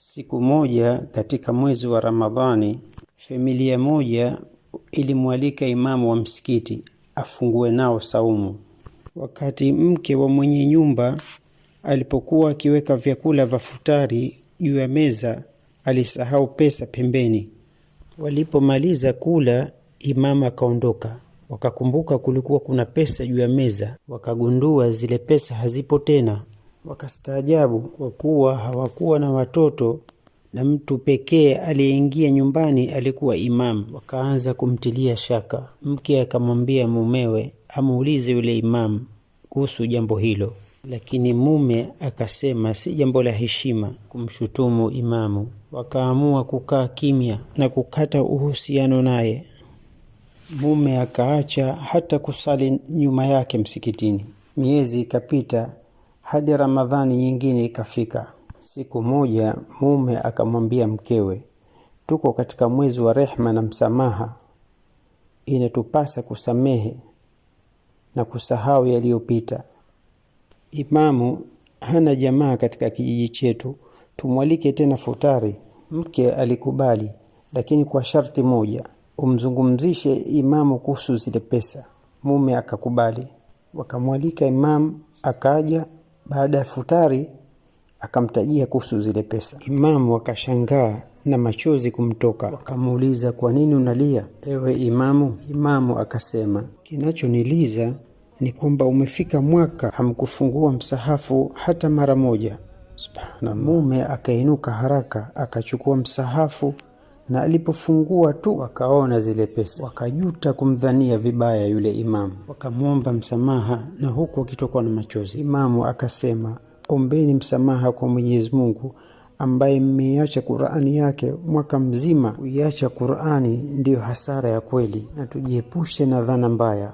Siku moja katika mwezi wa Ramadhani, familia moja ilimwalika imamu wa msikiti afungue nao saumu. Wakati mke wa mwenye nyumba alipokuwa akiweka vyakula vya futari juu ya meza, alisahau pesa pembeni. Walipomaliza kula, imamu akaondoka. Wakakumbuka kulikuwa kuna pesa juu ya meza, wakagundua zile pesa hazipo tena. Wakastaajabu kwa kuwa hawakuwa na watoto na mtu pekee aliyeingia nyumbani alikuwa imamu. Wakaanza kumtilia shaka. Mke akamwambia mumewe amuulize yule imamu kuhusu jambo hilo, lakini mume akasema si jambo la heshima kumshutumu imamu. Wakaamua kukaa kimya na kukata uhusiano naye. Mume akaacha hata kusali nyuma yake msikitini. Miezi ikapita hadi Ramadhani nyingine ikafika. Siku moja mume akamwambia mkewe, tuko katika mwezi wa rehema na msamaha, inatupasa kusamehe na kusahau yaliyopita. Imamu hana jamaa katika kijiji chetu, tumwalike tena futari. Mke alikubali, lakini kwa sharti moja, umzungumzishe imamu kuhusu zile pesa. Mume akakubali. Wakamwalika imamu, akaja. Baada ya futari akamtajia kuhusu zile pesa. Imamu akashangaa na machozi kumtoka. Wakamuuliza, kwa nini unalia ewe imamu? Imamu akasema, kinachoniliza ni kwamba umefika mwaka hamkufungua msahafu hata mara moja. Subhanallah. Mume akainuka haraka akachukua msahafu, na alipofungua tu wakaona zile pesa. Wakajuta kumdhania vibaya yule imamu. Wakamwomba msamaha na huku akitokwa na machozi. Imamu akasema, ombeni msamaha kwa Mwenyezi Mungu ambaye mmeiacha Qur'ani yake mwaka mzima. Kuiacha Qur'ani ndiyo hasara ya kweli, na tujiepushe na dhana mbaya.